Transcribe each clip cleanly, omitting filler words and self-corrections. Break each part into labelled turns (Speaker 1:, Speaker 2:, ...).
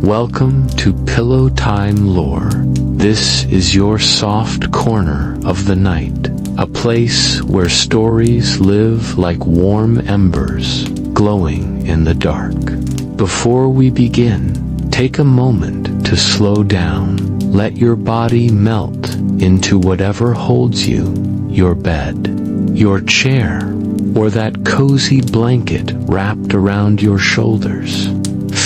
Speaker 1: Welcome to Pillowtime Lore. This is your soft corner of the night, a place where stories live like warm embers, glowing in the dark. Before we begin, take a moment to slow down. Let your body melt into whatever holds you, your bed, your chair, or that cozy blanket wrapped around your shoulders.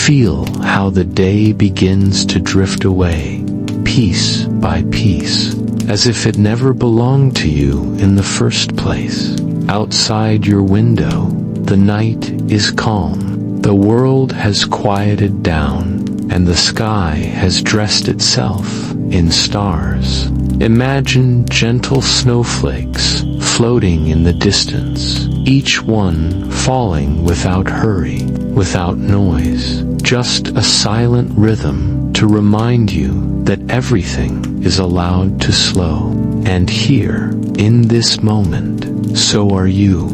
Speaker 1: Feel how the day begins to drift away, piece by piece, as if it never belonged to you in the first place. Outside your window, the night is calm. The world has quieted down, and the sky has dressed itself in stars. Imagine gentle snowflakes floating in the distance, each one falling without hurry, without noise, just a silent rhythm to remind you that everything is allowed to slow. And here, in this moment, so are you.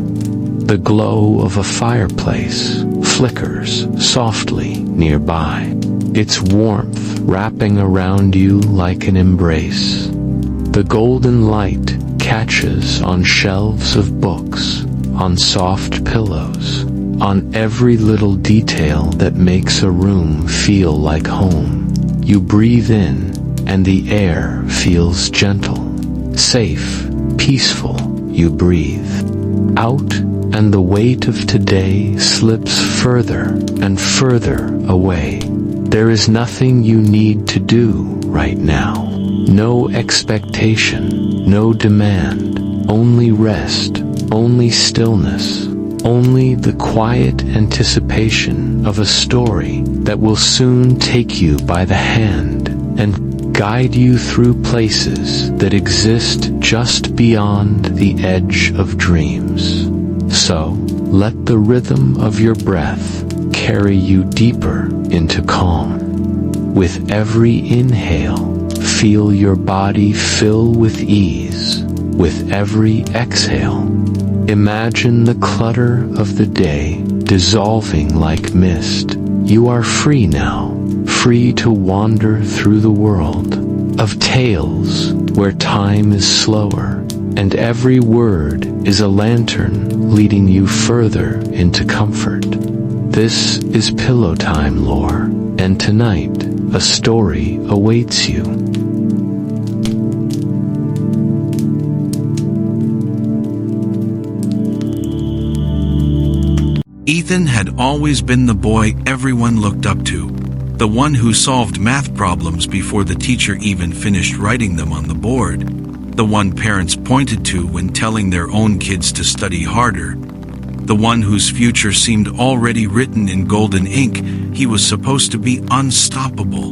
Speaker 1: The glow of a fireplace flickers softly nearby, its warmth wrapping around you like an embrace. The golden light catches on shelves of books, on soft pillows, on every little detail that makes a room feel like home. You breathe in, and the air feels gentle, safe, peaceful. You breathe out, and the weight of today slips further and further away. There is nothing you need to do right now. No expectation, no demand, only rest, only stillness, only the quiet anticipation of a story that will soon take you by the hand and guide you through places that exist just beyond the edge of dreams. So, let the rhythm of your breath carry you deeper into calm. With every inhale, feel your body fill with ease. With every exhale, imagine the clutter of the day dissolving like mist. You are free now, free to wander through the world of tales where time is slower, and every word is a lantern leading you further into comfort. This is Pillowtime Lore, and tonight, a story awaits you.
Speaker 2: Ethan had always been the boy everyone looked up to, the one who solved math problems before the teacher even finished writing them on the board, the one parents pointed to when telling their own kids to study harder, the one whose future seemed already written in golden ink. He was supposed to be unstoppable,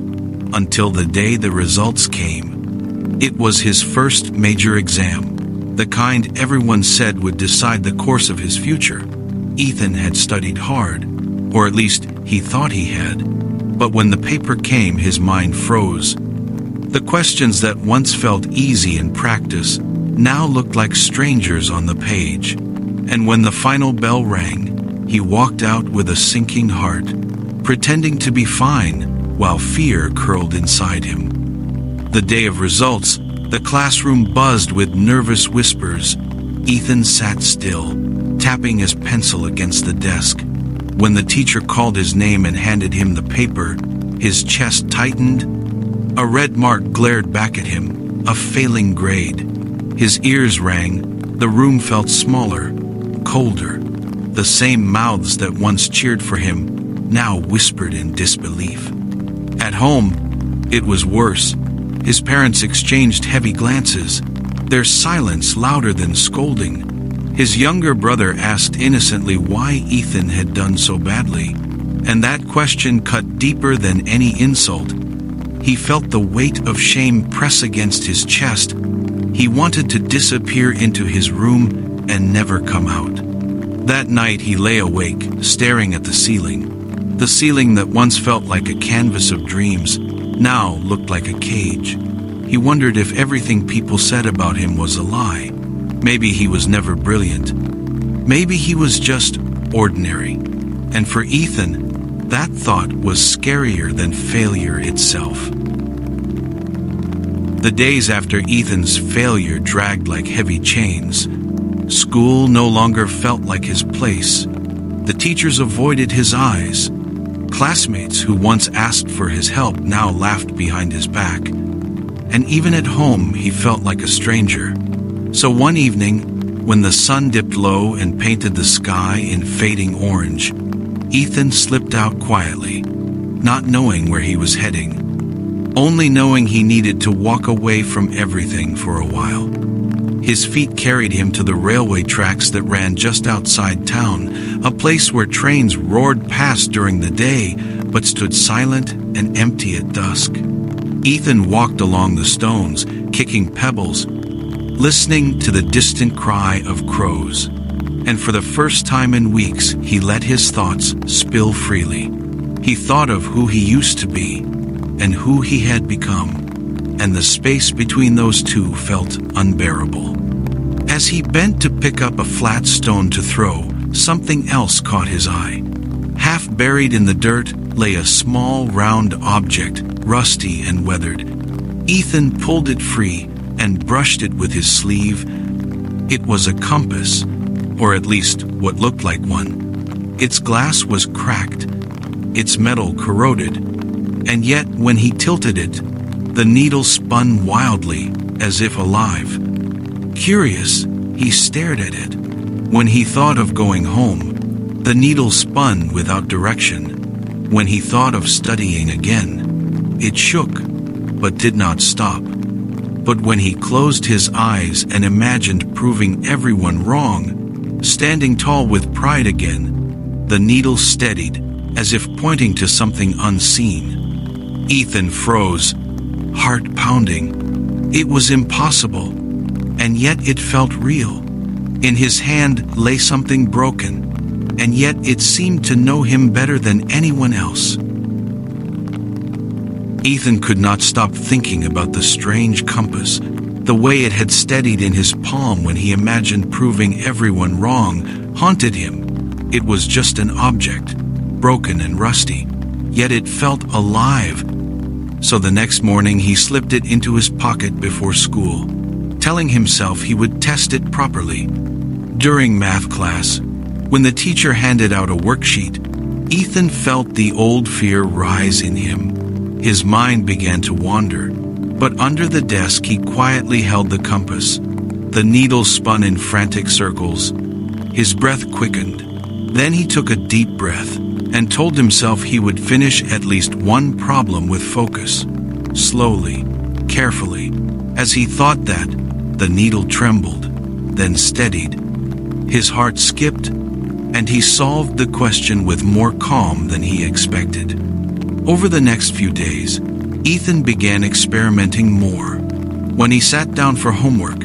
Speaker 2: until the day the results came. It was his first major exam, the kind everyone said would decide the course of his future. Ethan had studied hard, or at least he thought he had, but when the paper came, his mind froze. The questions that once felt easy in practice now looked like strangers on the page, and when the final bell rang, he walked out with a sinking heart, pretending to be fine while fear curled inside him. The day of results, the classroom buzzed with nervous whispers. Ethan sat still, tapping his pencil against the desk. When the teacher called his name and handed him the paper, his chest tightened. A red mark glared back at him, a failing grade. His ears rang. The room felt smaller, colder. The same mouths that once cheered for him now whispered in disbelief. At home, it was worse. His parents exchanged heavy glances, their silence louder than scolding. His younger brother asked innocently why Ethan had done so badly, and that question cut deeper than any insult. He felt the weight of shame press against his chest. He wanted to disappear into his room and never come out. That night he lay awake, staring at the ceiling that once felt like a canvas of dreams, now looked like a cage. He wondered if everything people said about him was a lie. Maybe he was never brilliant. Maybe he was just ordinary. And for Ethan, That thought was scarier than failure itself. The days after Ethan's failure dragged like heavy chains. School no longer felt like his place. The teachers avoided his eyes. Classmates who once asked for his help now laughed behind his back. And even at home, he felt like a stranger. So one evening, when the sun dipped low and painted the sky in fading orange, Ethan slipped out quietly, not knowing where he was heading, only knowing he needed to walk away from everything for a while. His feet carried him to the railway tracks that ran just outside town, a place where trains roared past during the day, but stood silent and empty at dusk. Ethan walked along the stones, kicking pebbles, listening to the distant cry of crows. And for the first time in weeks, he let his thoughts spill freely. He thought of who he used to be, and who he had become, and the space between those two felt unbearable. As he bent to pick up a flat stone to throw, something else caught his eye. Half buried in the dirt lay a small round object, rusty and weathered. Ethan pulled it free and brushed it with his sleeve. It was a compass, or at least what looked like one. Its glass was cracked, its metal corroded, and yet when he tilted it, the needle spun wildly, as if alive. Curious, he stared at it. When he thought of going home, the needle spun without direction. When he thought of studying again, it shook, but did not stop. But when he closed his eyes and imagined proving everyone wrong, standing tall with pride again, the needle steadied, as if pointing to something unseen. Ethan froze, heart pounding. It was impossible, and yet it felt real. In his hand lay something broken, and yet it seemed to know him better than anyone else. Ethan could not stop thinking about the strange compass, the way it had steadied in his palm when he imagined proving everyone wrong, haunted him. It was just an object, broken and rusty, yet it felt alive. So the next morning he slipped it into his pocket before school, telling himself he would test it properly. During math class, when the teacher handed out a worksheet, Ethan felt the old fear rise in him. His mind began to wander, but under the desk he quietly held the compass. The needle spun in frantic circles. His breath quickened. Then he took a deep breath and told himself he would finish at least one problem with focus. Slowly, carefully. As he thought that, the needle trembled, then steadied. His heart skipped, and he solved the question with more calm than he expected. Over the next few days, Ethan began experimenting more. When he sat down for homework,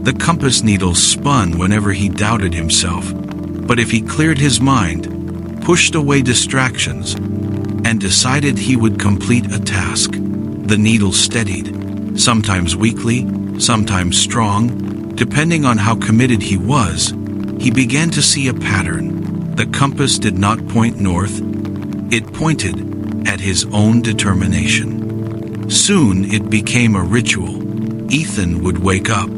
Speaker 2: the compass needle spun whenever he doubted himself. But if he cleared his mind, pushed away distractions, and decided he would complete a task, the needle steadied, sometimes weakly, sometimes strong, depending on how committed he was. He began to see a pattern. The compass did not point north, it pointed at his own determination. Soon it became a ritual. Ethan would wake up,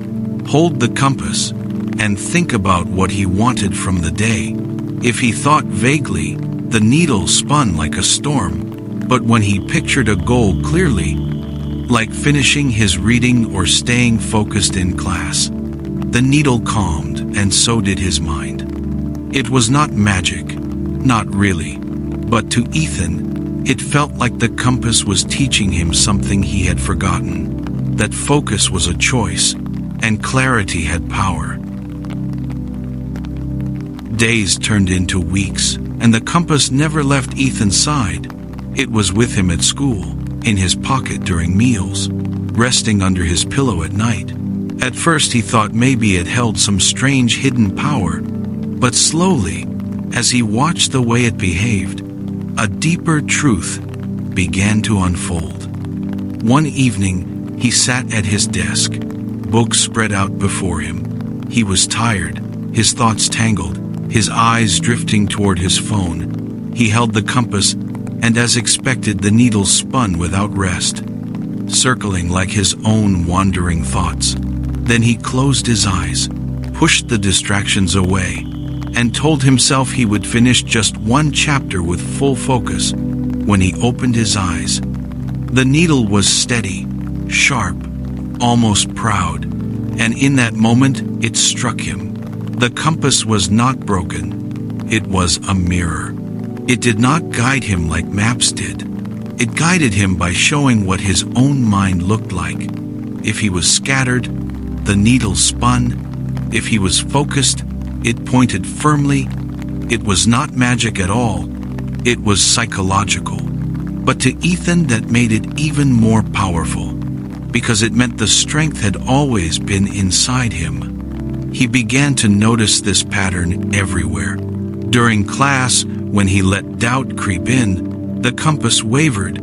Speaker 2: hold the compass, and think about what he wanted from the day. If he thought vaguely, the needle spun like a storm, but when he pictured a goal clearly, like finishing his reading or staying focused in class, the needle calmed, and so did his mind. It was not magic, not really, but to Ethan, it felt like the compass was teaching him something he had forgotten, that focus was a choice, and clarity had power. Days turned into weeks, and the compass never left Ethan's side. It was with him at school, in his pocket during meals, resting under his pillow at night. At first he thought maybe it held some strange hidden power, but slowly, as he watched the way it behaved, a deeper truth began to unfold. One evening, he sat at his desk, books spread out before him. He was tired, his thoughts tangled, his eyes drifting toward his phone. He held the compass, and as expected, the needle spun without rest, circling like his own wandering thoughts. Then he closed his eyes, pushed the distractions away, and told himself he would finish just one chapter with full focus. When he opened his eyes, the needle was steady, sharp, almost proud, and in that moment it struck him. The compass was not broken. It was a mirror. It did not guide him like maps did. It guided him by showing what his own mind looked like. If he was scattered, the needle spun. If he was focused, it pointed firmly. It was not magic at all. It was psychological. But to Ethan, that made it even more powerful, because it meant the strength had always been inside him. He began to notice this pattern everywhere. During class, when he let doubt creep in, the compass wavered.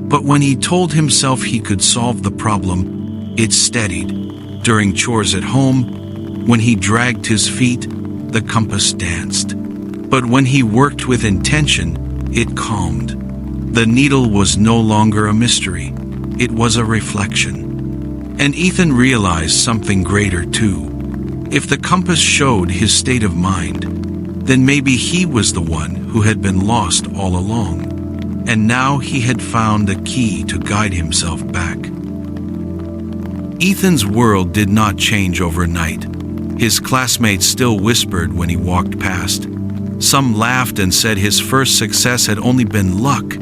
Speaker 2: But when he told himself he could solve the problem, it steadied. During chores at home, when he dragged his feet, the compass danced. But when he worked with intention, it calmed. The needle was no longer a mystery. It was a reflection. And Ethan realized something greater too. If the compass showed his state of mind, then maybe he was the one who had been lost all along. And now he had found the key to guide himself back. Ethan's world did not change overnight. His classmates still whispered when he walked past. Some laughed and said his first success had only been luck.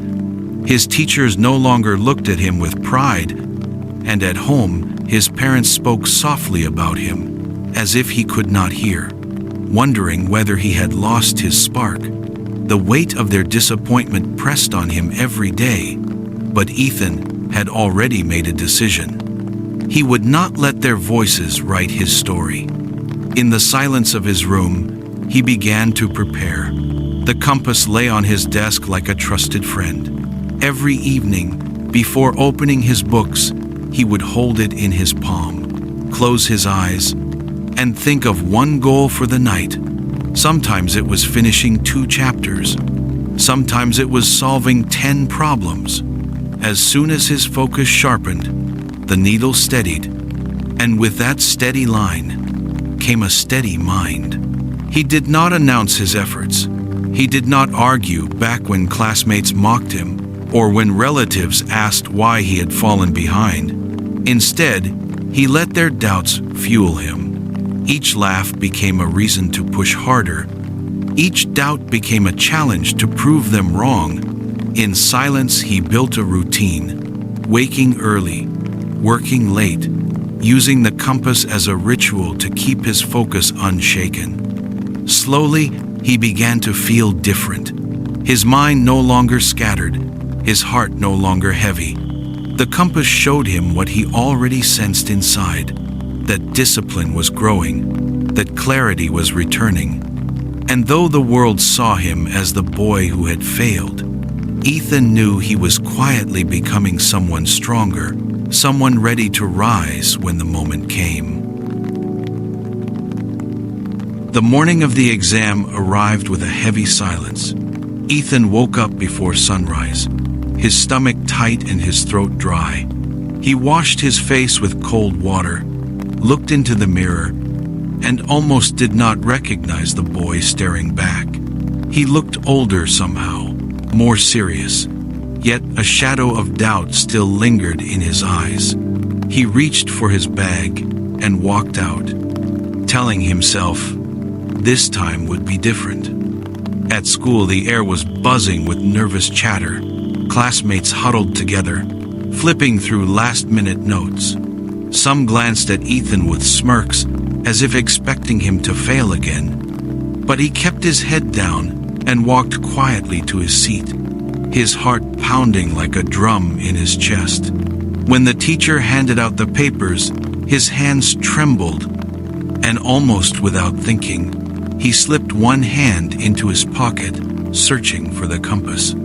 Speaker 2: His teachers no longer looked at him with pride, and at home, his parents spoke softly about him, as if he could not hear, wondering whether he had lost his spark. The weight of their disappointment pressed on him every day, but Ethan had already made a decision. He would not let their voices write his story. In the silence of his room, he began to prepare. The compass lay on his desk like a trusted friend. Every evening, before opening his books, he would hold it in his palm, close his eyes, and think of one goal for the night. Sometimes it was finishing 2 chapters. Sometimes it was solving 10 problems. As soon as his focus sharpened, the needle steadied, and with that steady line came a steady mind. He did not announce his efforts. He did not argue back when classmates mocked him, or when relatives asked why he had fallen behind. Instead, he let their doubts fuel him. Each laugh became a reason to push harder. Each doubt became a challenge to prove them wrong. In silence, he built a routine, waking early, working late, using the compass as a ritual to keep his focus unshaken. Slowly, he began to feel different. His mind no longer scattered, his heart no longer heavy. The compass showed him what he already sensed inside, that discipline was growing, that clarity was returning. And though the world saw him as the boy who had failed, Ethan knew he was quietly becoming someone stronger, someone ready to rise when the moment came. The morning of the exam arrived with a heavy silence. Ethan woke up before sunrise, his stomach tight and his throat dry. He washed his face with cold water, looked into the mirror, and almost did not recognize the boy staring back. He looked older somehow, more serious, yet a shadow of doubt still lingered in his eyes. He reached for his bag and walked out, telling himself this time would be different. At school, the air was buzzing with nervous chatter. Classmates huddled together, flipping through last-minute notes. Some glanced at Ethan with smirks, as if expecting him to fail again. But he kept his head down and walked quietly to his seat, his heart pounding like a drum in his chest. When the teacher handed out the papers, his hands trembled, and almost without thinking, he slipped one hand into his pocket, searching for the compass.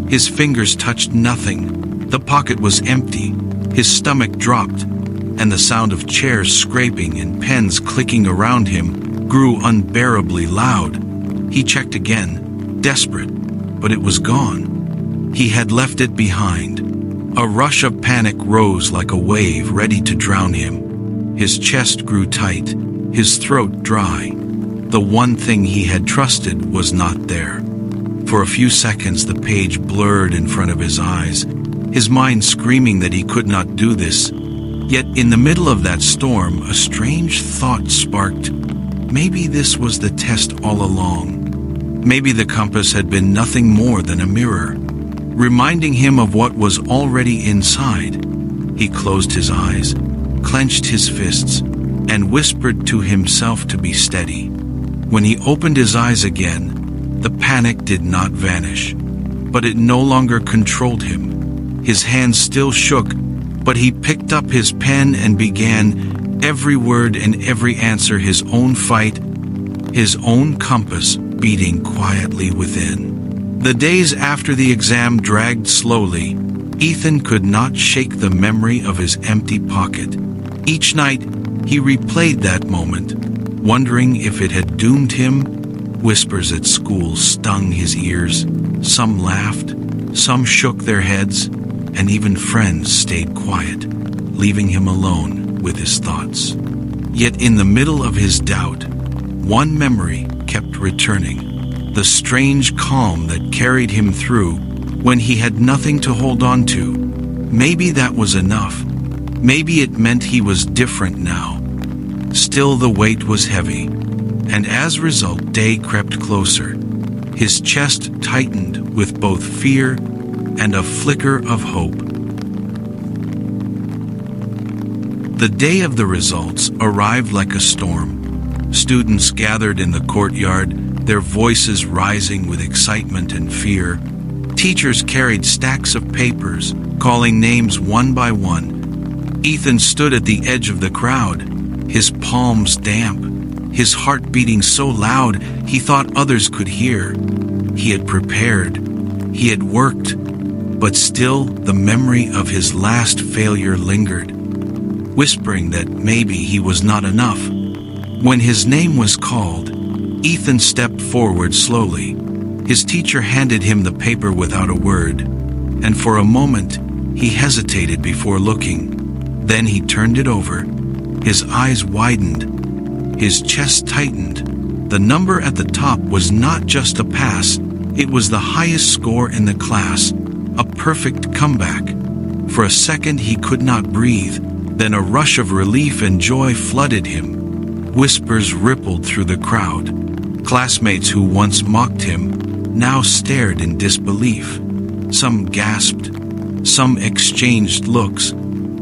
Speaker 2: His fingers touched nothing. The pocket was empty. His stomach dropped, and the sound of chairs scraping and pens clicking around him grew unbearably loud. He checked again, desperate, but it was gone. He had left it behind. A rush of panic rose like a wave ready to drown him. His chest grew tight, his throat dry. The one thing he had trusted was not there. For a few seconds the page blurred in front of his eyes, his mind screaming that he could not do this. Yet in the middle of that storm, a strange thought sparked. Maybe this was the test all along. Maybe the compass had been nothing more than a mirror, reminding him of what was already inside. He closed his eyes, clenched his fists, and whispered to himself to be steady. When he opened his eyes again, the panic did not vanish, but it no longer controlled him. His hands still shook, but he picked up his pen and began, every word and every answer his own fight, his own compass beating quietly within. The days after the exam dragged slowly. Ethan could not shake the memory of his empty pocket. Each night, he replayed that moment, wondering if it had doomed him. Whispers at school stung his ears. Some laughed, some shook their heads, and even friends stayed quiet, leaving him alone with his thoughts. Yet in the middle of his doubt, one memory kept returning, the strange calm that carried him through when he had nothing to hold on to. Maybe that was enough. Maybe it meant he was different now. Still, the weight was heavy, and as a result, day crept closer. His chest tightened with both fear and a flicker of hope. The day of the results arrived like a storm. Students gathered in the courtyard, their voices rising with excitement and fear. Teachers carried stacks of papers, calling names one by one. Ethan stood at the edge of the crowd, his palms damp, his heart beating so loud he thought others could hear. He had prepared, he had worked, but still the memory of his last failure lingered, whispering that maybe he was not enough. When his name was called, Ethan stepped forward slowly. His teacher handed him the paper without a word, and for a moment he hesitated before looking. Then he turned it over. His eyes widened, his chest tightened. The number at the top was not just a pass, it was the highest score in the class, a perfect comeback. For a second he could not breathe, then a rush of relief and joy flooded him. Whispers rippled through the crowd. Classmates who once mocked him now stared in disbelief. Some gasped, some exchanged looks,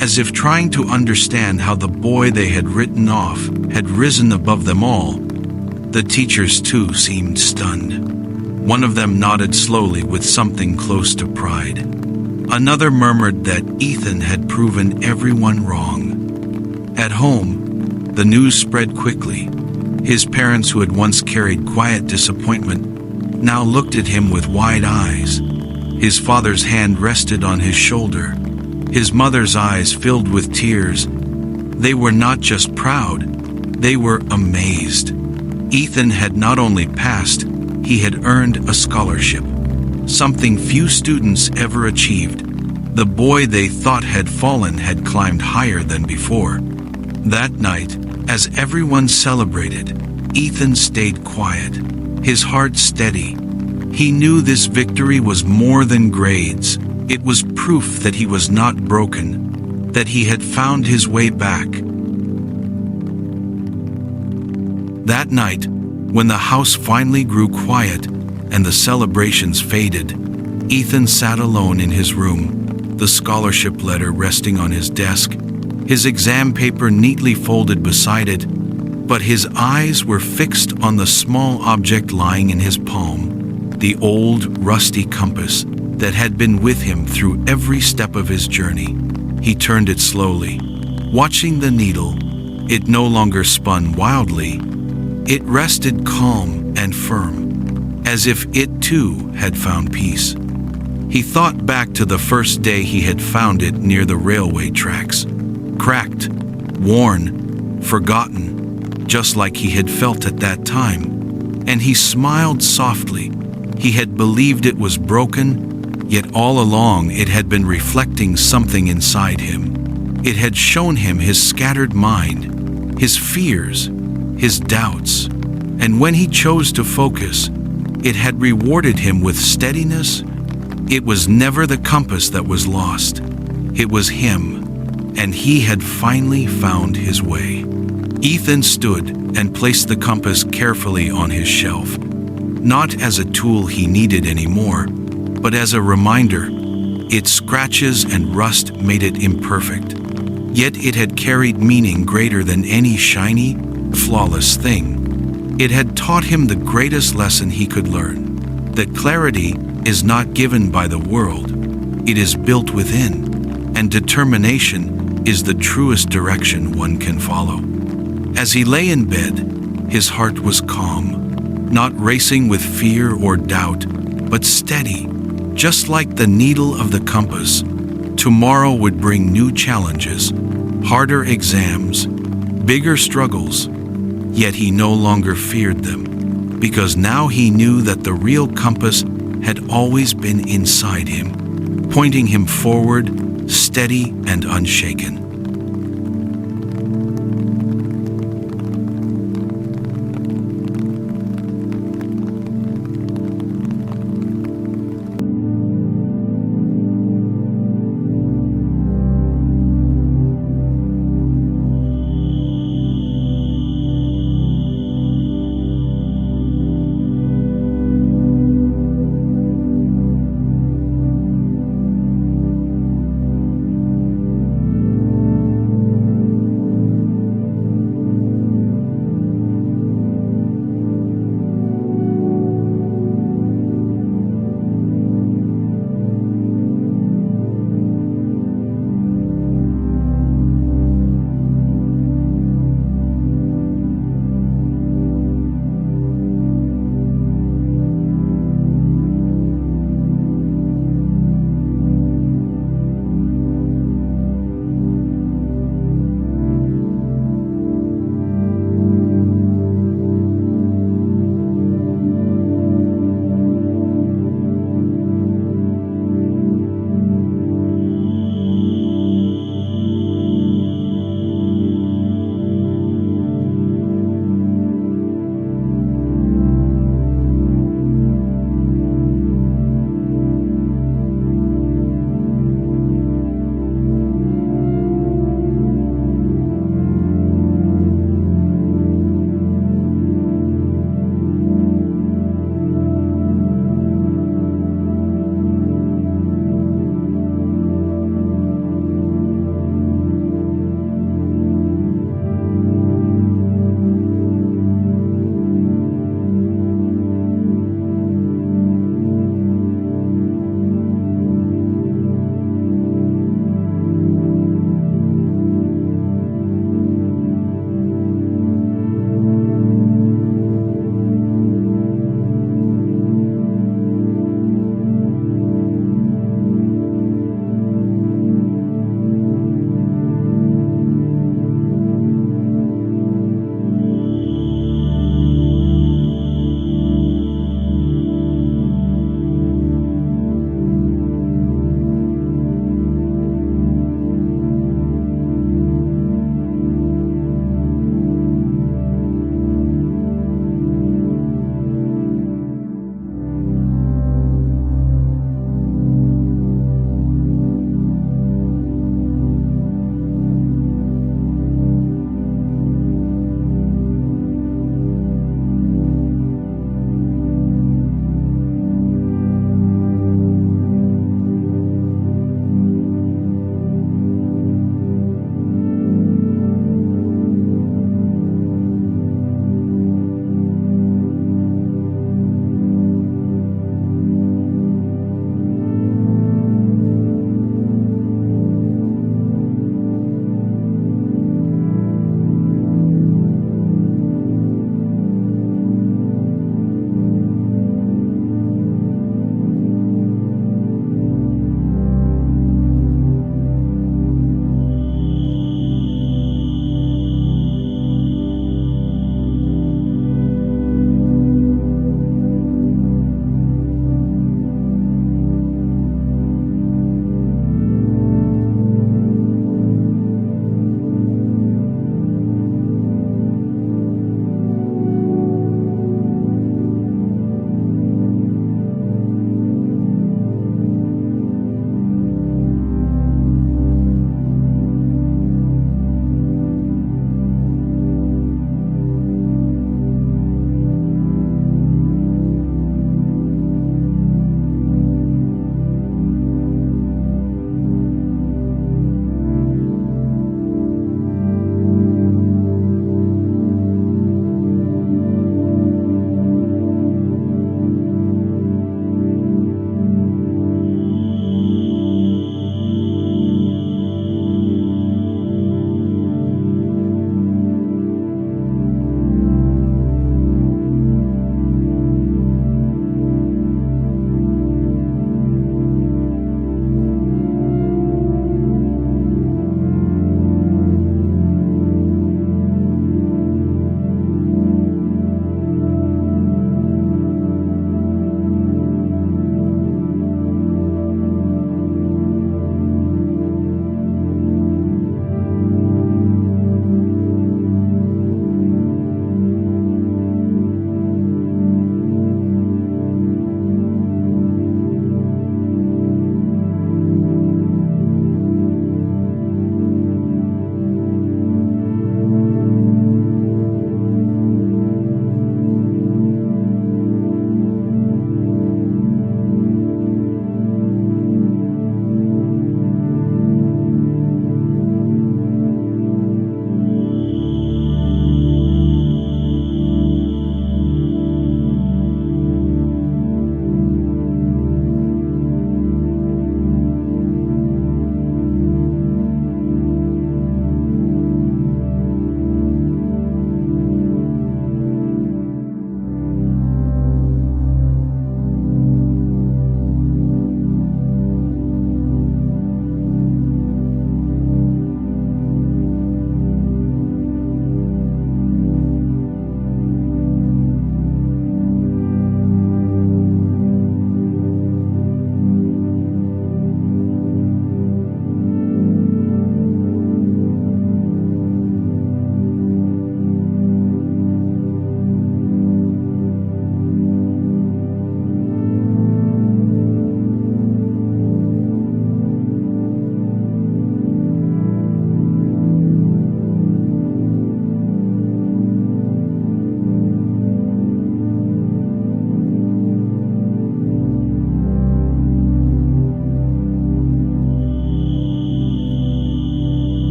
Speaker 2: as if trying to understand how the boy they had written off had risen above them all. The teachers too seemed stunned. One of them nodded slowly with something close to pride. Another murmured that Ethan had proven everyone wrong. At home, the news spread quickly. His parents, who had once carried quiet disappointment, now looked at him with wide eyes. His father's hand rested on his shoulder. His mother's eyes filled with tears. They were not just proud, they were amazed. Ethan had not only passed, he had earned a scholarship, something few students ever achieved. The boy they thought had fallen had climbed higher than before. That night, as everyone celebrated, Ethan stayed quiet, his heart steady. He knew this victory was more than grades. It was proof that he was not broken, that he had found his way back. That night, when the house finally grew quiet and the celebrations faded, Ethan sat alone in his room, the scholarship letter resting on his desk, his exam paper neatly folded beside it, but his eyes were fixed on the small object lying in his palm, the old, rusty compass that had been with him through every step of his journey. He turned it slowly, watching the needle. It no longer spun wildly. It rested calm and firm, as if it too had found peace. He thought back to the first day he had found it near the railway tracks, cracked, worn, forgotten, just like he had felt at that time, and he smiled softly, He had believed it was broken, yet all along it had been reflecting something inside him. It had shown him his scattered mind, his fears, his doubts, and when he chose to focus, it had rewarded him with steadiness. It was never the compass that was lost. It was him, and he had finally found his way. Ethan stood and placed the compass carefully on his shelf, not as a tool he needed anymore, but as a reminder. Its scratches and rust made it imperfect, yet it had carried meaning greater than any shiny, flawless thing. It had taught him the greatest lesson he could learn, that clarity is not given by the world, it is built within, and determination is the truest direction one can follow. As he lay in bed, his heart was calm, not racing with fear or doubt, but steady, just like the needle of the compass. Tomorrow would bring new challenges, harder exams, bigger struggles, yet he no longer feared them, because now he knew that the real compass had always been inside him, pointing him forward, steady and unshaken.